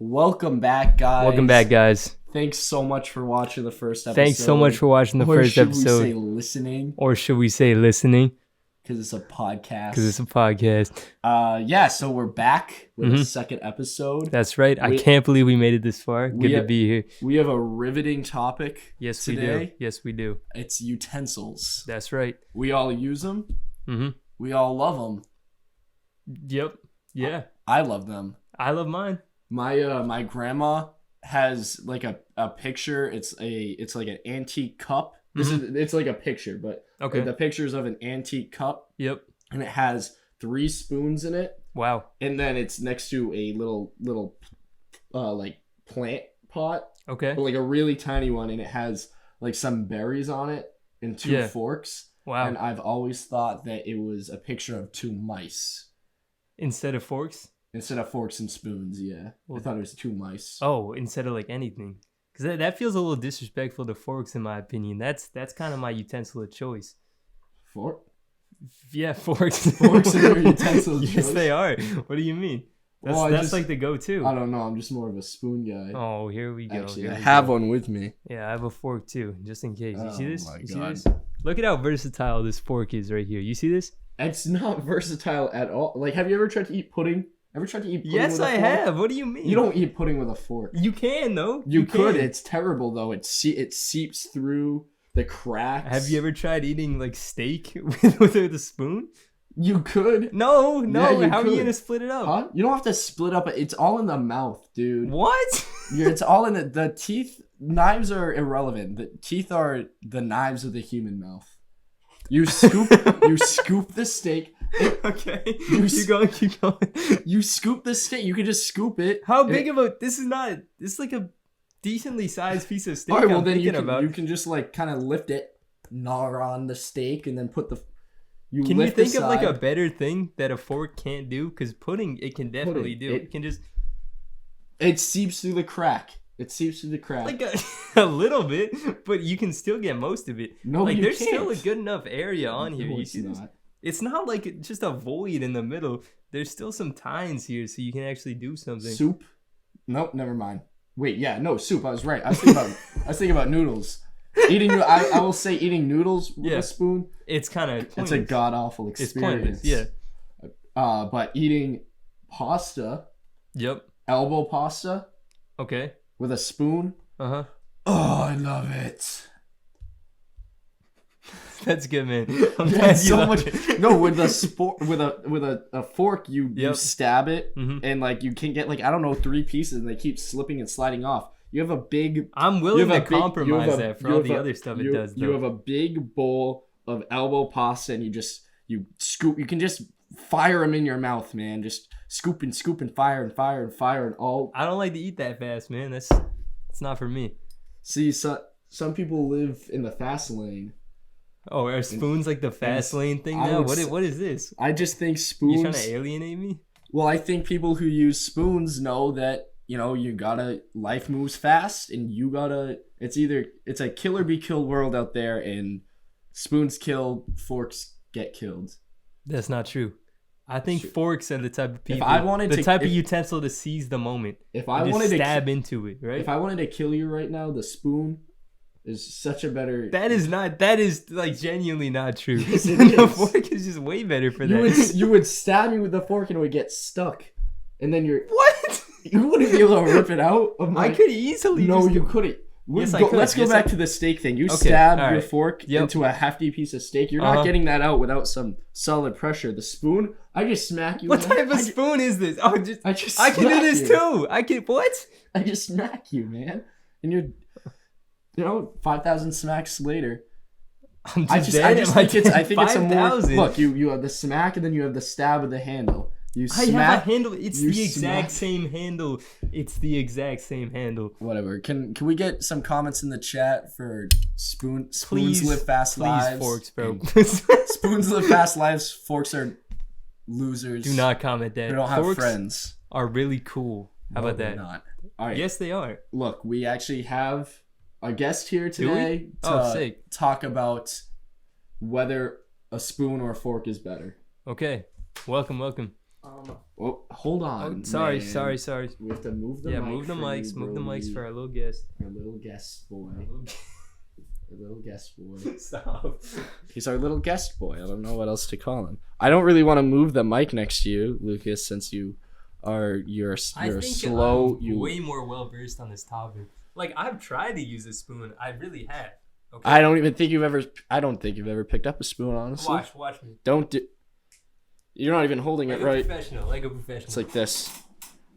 Welcome back, guys. Welcome back, guys. Thanks so much for watching the first episode. Thanks so much for watching the first episode. Or should we say listening? Or should we say listening? Because it's a podcast. So we're back with a second episode. That's right. I can't believe we made it this far. Good to be here. We have a riveting topic today. We do. Yes, we do. It's utensils. That's right. We all use them. Mm-hmm. We all love them. Yep. Yeah. I love them. I love mine. My grandma has like a picture. It's like an antique cup. It's like a picture, but the picture's of an antique cup. Yep. And it has 3 spoons in it. Wow. And then it's next to a little like plant pot. Okay. But like a really tiny one, and it has like some berries on it and 2 forks. Wow. And I've always thought that it was a picture of 2 mice. Instead of forks? Instead of forks and spoons, yeah. I thought it was 2 mice. Oh, instead of like anything. Because that feels a little disrespectful to forks, in my opinion. That's kind of my utensil of choice. Fork? Yeah, forks. Forks are your utensil of choice? Yes, they are. What do you mean? That's like the go-to. I don't know. I'm just more of a spoon guy. Oh, here we go. Actually, I have one with me. Yeah, I have a fork too, just in case. You see this? Oh my God. See this? Look at how versatile this fork is right here. You see this? It's not versatile at all. Like, have you ever tried to eat pudding? Ever tried to eat pudding yes, with a fork? I have. What do you mean? You don't eat pudding with a fork. You can, though. You could. It's terrible, though. It seeps through the cracks. Have you ever tried eating, like, steak with a spoon? You could. No. Yeah, how are you going to split it up? Huh? You don't have to split up. It's all in the mouth, dude. What? It's all in the teeth. Knives are irrelevant. The teeth are the knives of the human mouth. You scoop the steak. Okay. Keep going. You scoop the steak. You can just scoop it. How big of a... This is like a decently sized piece of steak. All right, well, then you can just like kind of lift it, gnaw on the steak, and then put the... Can you think of like a better thing that a fork can't do? Because pudding, it can definitely do. It can just... It seeps through the crack. Like a little bit, but you can still get most of it. No, like, you there's can't. still a good enough area on here. No, you see this? It's not like just a void in the middle. There's still some tines here, so you can actually do something. Soup? Nope, never mind. Wait, yeah, no, soup. I was right. I was thinking about noodles. I will say eating noodles with a spoon. It's kind of it's a god awful experience. It's pointless, yeah. But eating pasta. Yep. Elbow pasta. Okay. With a spoon. Uh-huh. Oh, I love it. That's good, man. So much. No, with a fork, you stab it, and like you can get like, I don't know, 3 pieces, and they keep slipping and sliding off. You have a big. I'm willing to compromise that for all the other stuff it does. You have a big bowl of elbow pasta, and you scoop. You can just fire them in your mouth, man. Just scoop and fire and all. I don't like to eat that fast, man. It's not for me. See, some people live in the fast lane. Oh, are spoons like the fast lane thing now? What is this? I just think spoons... You trying to alienate me? Well, I think people who use spoons know that, life moves fast, and you gotta... It's a kill or be killed world out there, and spoons kill, forks get killed. That's not true. I think forks are the type of people... of utensil to seize the moment. If I wanted to stab into it, right? If I wanted to kill you right now, the spoon... is such a better... That is like genuinely not true. The fork is just way better for that. You would stab me with the fork and it would get stuck. And then What? You wouldn't be able to rip it out of my... I could easily... No, you couldn't. Yes, I could. Let's go back to the steak thing. You stab your fork Yep. into a hefty piece of steak. You're not getting that out without some solid pressure. The spoon, I just smack you. What type of spoon is this? Oh, I can do this too. What? I just smack you, man. And you're... 5,000 smacks later. I think it's a more... Look, you have the smack, and then you have the stab of the handle. I have a handle. It's the exact same handle. Whatever. Can we get some comments in the chat for spoons live fast lives? Forks, bro. Spoons live fast lives. Forks are losers. Do not comment that. They don't have forks friends. Are really cool. How about that? Not. All right. Yes, they are. Look, we actually have a guest here today to talk about whether a spoon or a fork is better. Okay. Welcome. Oh, hold on. Sorry. We have to move the mic. Move the for mics. you, Move the mics Brody. for our little guest. Our little guest boy. Our little guest boy. Stop. He's our little guest boy. I don't know what else to call him. I don't really want to move the mic next to you, Lucas, since you're slow. I'm way more well versed on this topic. Like, I've tried to use a spoon. I really have. Okay. I don't think you've ever picked up a spoon, honestly. Watch me. You're not even holding it right. Like a professional. It's like this.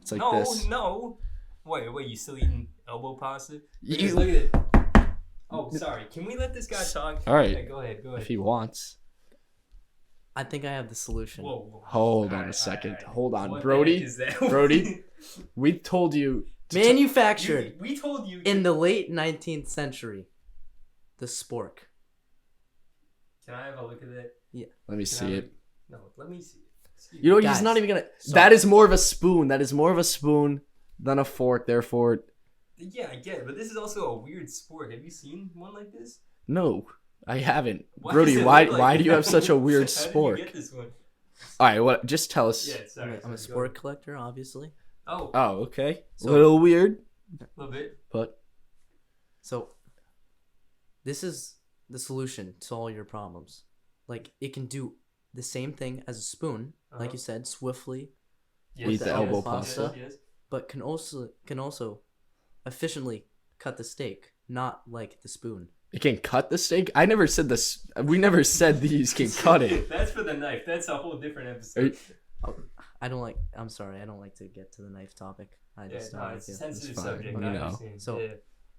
It's like this. No. Wait, you still eating elbow pasta? You- Look at it. Oh, sorry. Can we let this guy talk? All right. Yeah, go ahead. If he wants. I think I have the solution. Whoa. Hold on a second. All right. Hold on, What Brody. the heck is that? Brody, we told you. Manufactured We told you. in the late 19th century. The spork. Can I have a look at that? Let me see it. No, let me see it. Excuse You know, me. he's not even gonna. Sorry. That is more of a spoon. That is more of a spoon than a fork. Therefore, Yeah, I get it, but this is also a weird sport. Have you seen one like this? no, I haven't. Why Brody, does it why look like why do you that? have such a weird How spork? did you get this one? All right, what? Just tell us. Yeah, sorry. I'm a go sport collector, obviously. ahead. Oh, Oh, okay. So- a little weird, a little bit. but So, this is the solution to all your problems. Like, it can do the same thing as a spoon, like Uh-huh. you said, swiftly, Eat the elbow pasta. Yes. but can also efficiently cut the steak, not like the spoon. it can cut the steak. I never said this. We never said these can cut it. That's for the knife. That's a whole different Are episode. you- I'm sorry, I don't like to get to the knife topic. I Yeah, just no, don't like it's a to. sensitive fine. subject. You I know. understand. So- yeah.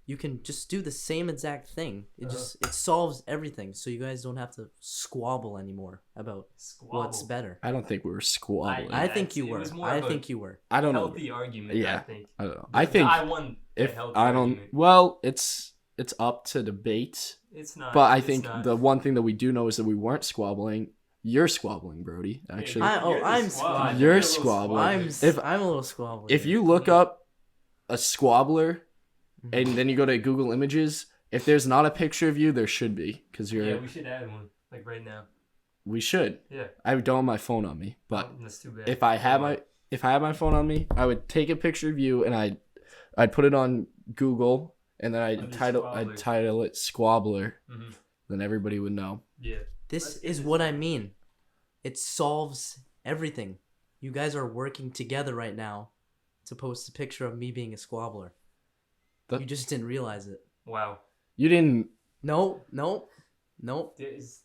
You can just do the same exact thing. It Uh-huh. just it solves everything, so you guys don't have to squabble anymore about what's Squabble. better. I don't think we were squabbling. Yeah, I think you it were. was more I of a think you were. I don't know. Healthy argument. Yeah. I think. I don't know. I think I won. the if healthy I don't. argument. Well, it's up to debate. It's not. But I it's think not. the one thing that we do know is that we weren't squabbling. You're squabbling, Brody. Actually, I'm squabbling. You're a little squabbling. I'm a little squabbly. if you look up a squabbler and then you go to Google Images, if there's not a picture of you, there should be, because you're. Yeah, we should add one like right now. We should. Yeah. I don't have my phone on me, but That's too bad. if I had my phone on me, I would take a picture of you and I'd put it on Google and then Under Squabbler. I'd title it Squabbler. Mhm. Then everybody would know. Yeah. this Let's get is this what I mean. It solves everything. You guys are working together right now to post a picture of me being a squabbler. That- You just didn't realize it. Wow. You didn't. No.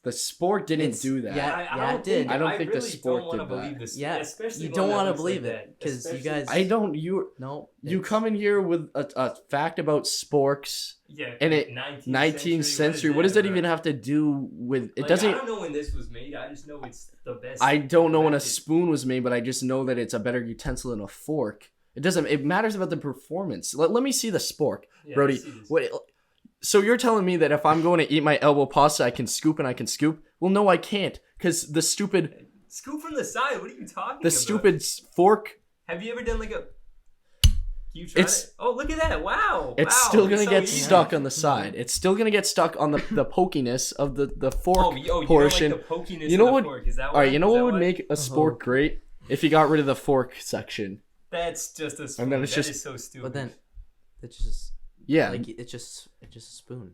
The sport didn't It's- do that. yeah. I it did. I don't think the really sport don't wanna did that. believe this. Yeah, Especially you one don't that wanna looks believe like it, that. 'cause you Especially- guys- I don't. You No. come in here with a fact about sporks. Yeah. and it- 19th century. What does that bro? even have to do with? It Like, doesn't. I don't know when this was made. I just know it's the best. I don't know when a invented. spoon was made, but I just know that it's a better utensil than a fork. It doesn't. It matters about the performance. Let me see the spork, Yeah, Brody. let's see this. What? So you're telling me that if I'm going to eat my elbow pasta, I can scoop and I can scoop? Well, no, I can't, because the stupid Scoop from the side. What are you talking about? stupid fork. Have you ever done like a? You tried It's- it? Oh, look at that! Wow. It's wow. still gonna so get easy. stuck on the side. It's still gonna get stuck on the pokiness of the fork You portion. don't like the pokiness You know of the what- fork. Is that All why? right, you know Is what that would why? make a spork great? If you got rid of the fork section. That's just a spoon. then it's That just- is so stupid. But then it's just Yeah, like it's just a spoon.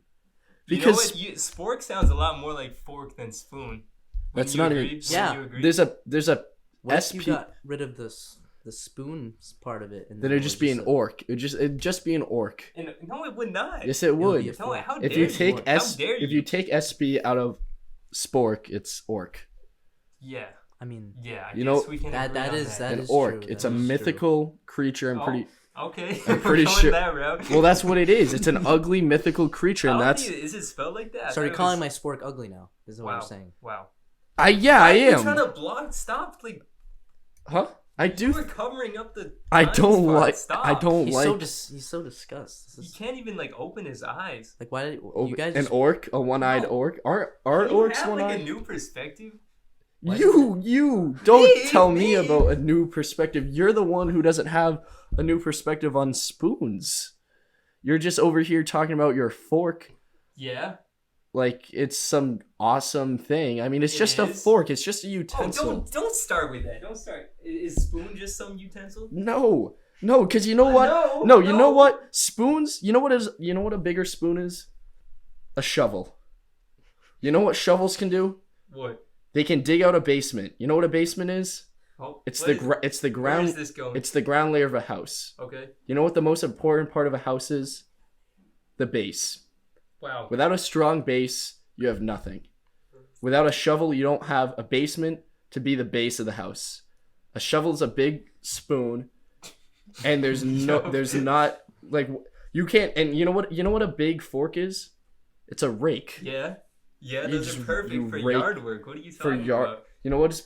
because spork sounds a lot more like fork than spoon. That's Wouldn't not you even- agree? Wouldn't Yeah. you agree? there's a What if SP. you got rid of the spoon part of it? And Then it'd just be an orc. It'd just be an orc. And, no, it would not. Yes, it be would. a No, how If dare you take How S, dare if you take SB out of spork, it's orc. Yeah, I mean, yeah. I You guess know, we can that agree on is- that An is orc. true, It's that a is true. mythical creature. I'm Oh, pretty. Okay, I'm pretty We're going sure- that route. Well, that's what it is. It's an ugly mythical creature, and that's. Is it spelled like that? I so are you thought it calling was- my spork ugly now? Is what Wow. you're saying? Wow. I Why are you am. trying to block? Stop! Like Huh? I you do. were covering up the. I blind don't spot. like. Stop. I don't He's like. he's so disgusted. You can't even like open his eyes. Like why did you guys? an Just, orc, a one-eyed No. orc. Are Can you orcs have one-eyed? like a new perspective? Why You don't Me, tell me me. about a new perspective. You're the one who doesn't have a new perspective on spoons. You're just over here talking about your fork. Yeah. like it's some awesome thing. I mean, it's It just a is? fork. It's just a Oh, utensil. don't start with that. Don't start. Is spoon just some utensil? No, because you know what? You know what? Spoons. You know what a bigger spoon is? A shovel. You know what shovels can do? What? They can dig out a basement. You know what a basement is? Oh, It's what the is- Where ground. is this going? It's the ground layer of a house. Okay. You know what the most important part of a house is? The base. Wow. Without a strong base, you have nothing. Without a shovel, you don't have a basement to be the base of the house. A shovel is a big spoon, and there's not like you can't. And you know what a big fork is? It's a rake. Yeah. Yeah, You those just- are perfect you for rake yard work. What are you For talking yard, about? you know what is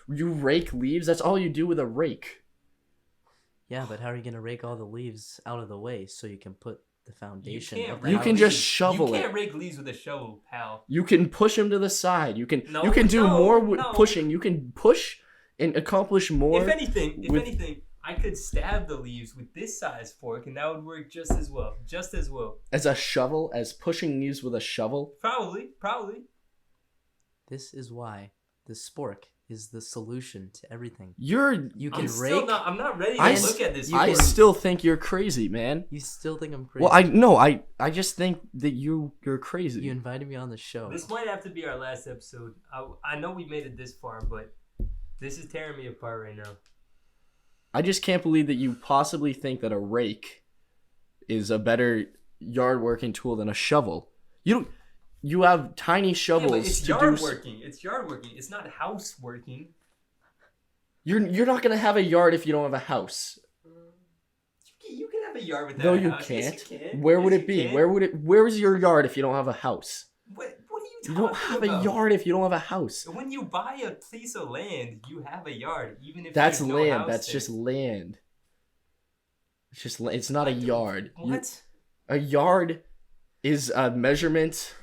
you rake leaves. That's all you do with a rake. Yeah, but how are you gonna rake all the leaves out of the way so you can put the foundation? can't of the You rake can house? just leaves. shovel You it. can't rake leaves with a shovel, pal. You can push them to the side. You can No, you can do no, more with no. pushing. You can push and accomplish more. If anything, with- I could stab the leaves with this size fork, and that would work just as well. Just as well. As a shovel, as pushing leaves with a shovel. Probably. This is why the spork is the solution to everything. You can I'm rake. I'm not ready to I look at this. I fork. still think you're crazy, man. You still think I'm crazy? Well, I just think that you're crazy. You invited me on the show. This might have to be our last episode. I know we made it this far, but this is tearing me apart right now. I just can't believe that you possibly think that a rake is a better yard working tool than a shovel. You have tiny Yeah, shovels but it's to yard do. working. It's yard working. It's not house working. You're not gonna have a yard if you don't have a house. You can have a yard without No, a you house. can't. Yes, you can. Where Yes, would you it be? can. Where is your yard if you don't have a house? What are you You talking don't have about? a yard if you don't have a house. When you buy a piece of land, you have a yard, even if That's there's no land. house That's there. just land. It's not a yard. What? A yard is a measurement.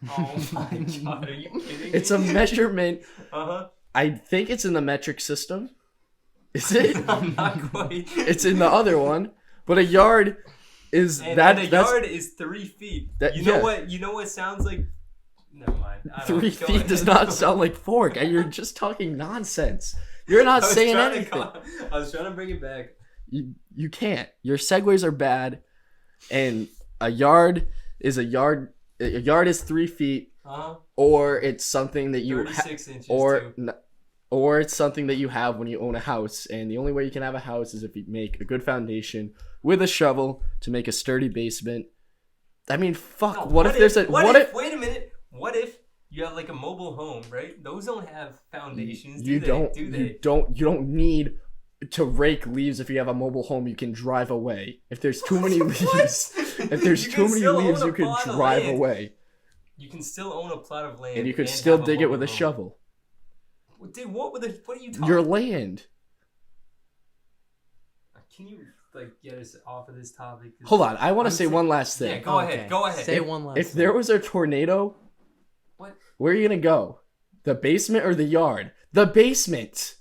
Oh my god, are you kidding me? It's a measurement. Uh-huh. I think it's in the metric system. Is it? I'm not quite. It's in the other one. But a yard is And that. a That's yard is 3 feet. That- You know yeah. what? You know what sounds like? Never mind. I don't- 3 go feet ahead. does not sound like fork. And you're just talking nonsense. You're not I was saying trying to anything. I was trying to bring it back. You can't. Your segues are bad. And a yard is a yard. A yard is 3 feet, Uh-huh. or it's something that you 36 inches or too. or it's something that you have when you own a house. And the only way you can have a house is if you make a good foundation with a shovel to make a sturdy basement. I mean, fuck. No, what if there's a what if wait a minute. What if you have like a mobile home, right? Those don't have foundations, you do don't they? you don't need to rake leaves if you have a mobile home. You can drive away. If there's too many What? leaves, if there's You too can many still leaves, own a you can plot of drive land. away, You can still own a plot of land, and you could still have dig it with a mobile home. shovel. Dude, what are you talking? Your land. Can you like get us off of this topic? 'Cause Hold on, I want to I'm say sick- one last Yeah, thing. go ahead. Go ahead. Say one last If thing. there was a tornado, What? where are you gonna go? The basement or the yard? The basement.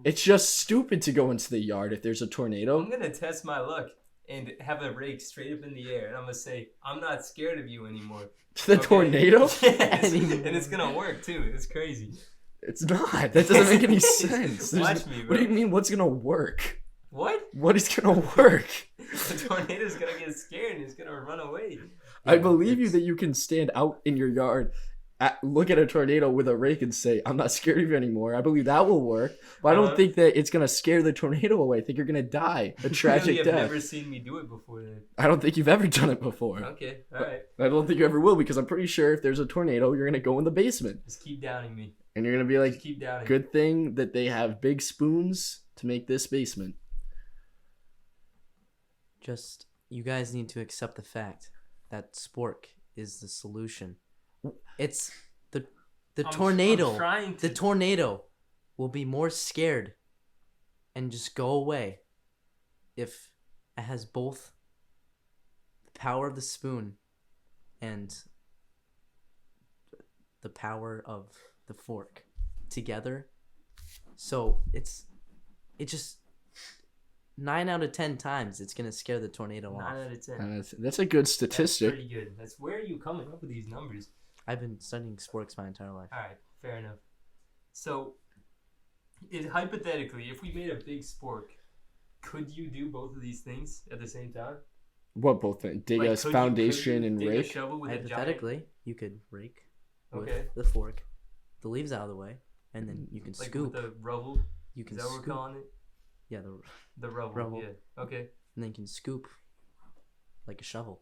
It's just stupid to go into the yard if there's a I'm tornado. gonna test my luck and have a rake straight up in the air, and I'm gonna say I'm not scared of you anymore. The Okay? tornado? Yes, Anymore. and it's gonna work too. It's crazy. It's not. That doesn't make any sense. Watch me, bro. What do you mean? What's gonna work? What? What is gonna work? The tornado's gonna get scared and it's gonna run away. I believe you that you can stand out in your yard, look at a tornado with a rake and say, "I'm not scared of you anymore." I believe that will work, but I don't Uh-huh. think that it's gonna scare the tornado away. I think you're gonna die a tragic Clearly, I've death. never seen me do it before. Then. I don't think you've ever done it before. Okay, all right. I don't think you ever will because I'm pretty sure if there's a tornado, you're gonna go in the basement Just keep doubting me. and you're gonna be Just like, keep doubting. "Good thing that they have big spoons to make this basement." Just you guys need to accept the fact that spork is the solution. It's the I'm tornado. trying to. The tornado will be more scared and just go away if it has both the power of the spoon and the power of the fork together. So it just 9 out of 10 times it's gonna scare the tornado 9 off. out of 10. And that's a good That's statistic. pretty good. That's where are you coming up with these numbers? I've been studying sporks my entire life. All right, fair enough. So, hypothetically, if we made a big spork, could you do both of these things at the same time? What both things? Dig Like, a foundation and dig rake? a shovel with a giant... Hypothetically, you could rake with Okay. the fork, the leaves out of the way, and then you can Like scoop. with the rubble? You can Is that what scoop. we're calling it? Yeah, The rubble. Rubble. Yeah. Okay. and then you can scoop like a shovel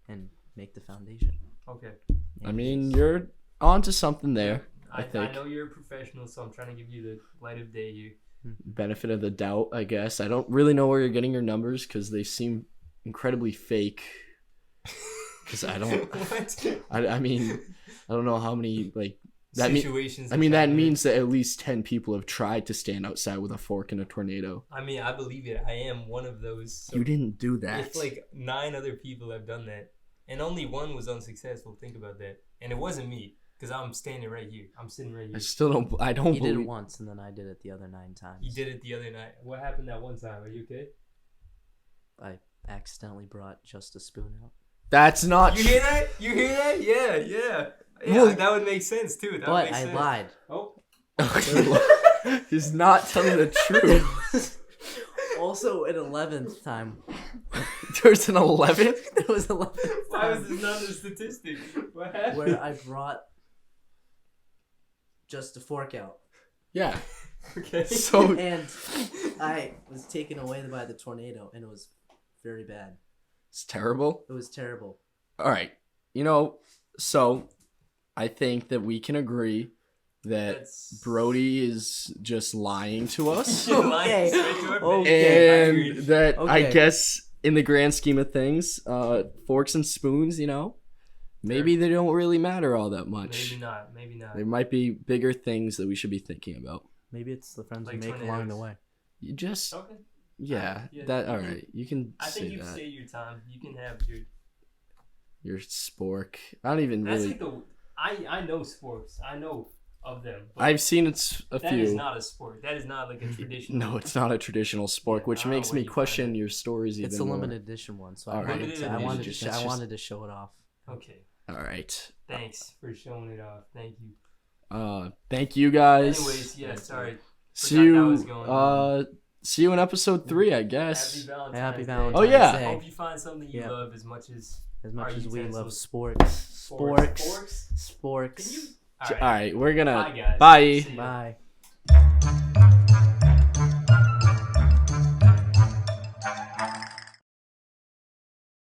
and make the foundation. Okay. I mean, you're onto something there. I I think. know you're a professional, so I'm trying to give you the light of day here. Benefit of the doubt, I guess. I don't really know where you're getting your numbers because they seem incredibly fake. Because I don't. What? I mean, I don't know how many that mean. Situations. I mean, that means that at least 10 people have tried to stand outside with a fork in a tornado. I mean, I believe it. I am one of those. So You didn't do that. if like 9 other people have done that, and only one was unsuccessful, think about that. And it wasn't me, because I'm standing right here. I'm sitting right I here. still don't. I don't You did believe. it once, and then I did it the other 9 times. You did it the other night. What happened that one time? Are you okay? I accidentally brought just a spoon out. That's not. You hear that? You hear that? Yeah, yeah. Yeah, Well- that would make sense too. That would But make I sense. lied. Oh. Okay. He's not telling the truth. Also, an 11th time. There's an 11. There was 11th Why was time this not a statistic? What happened? where I brought just a fork out. Yeah. Okay. So And I was taken away by the tornado, and it was very bad. it's terrible. It was terrible. All right. So I think that we can agree that That's- Brody is just lying to us. You're lying Okay. straight to our Okay. face. I And agree. that I Okay. guess in the grand scheme of things, forks and spoons, maybe they don't really matter all that much. Maybe not. Maybe not. There might be bigger things that we should be thinking about. Maybe it's the friends Like we make tornadoes. along the way. You just, Okay. yeah, Yeah, that. you All can- right, you can I think say you've that. stayed your time. You can have your. Your spork. I don't even That's really. like the. I know sports. I know of them. But I've seen a that is few. not a sport. That is not like a traditional. No, it's not a traditional spork, Yeah, which I don't know makes where me you find question it. your stories even It's a more. limited edition one, so All I right. wanted to, I Limited wanted to, edition. I That's wanted to show it off. Okay. All right. Thanks for showing it off. Thank you. Thank you guys. Anyways, yeah. Sorry. See Forgot that you. was going on. See you in episode 3, I Happy guess. Valentine's Happy Day. Valentine's Oh, yeah. Day. I hope you find something you Yeah. love as much as As much Our as we love utensils. sporks. sporks. Sporks. Can you? Sporks. All All right, we're gonna. Bye, guys. Bye. See ya. Bye.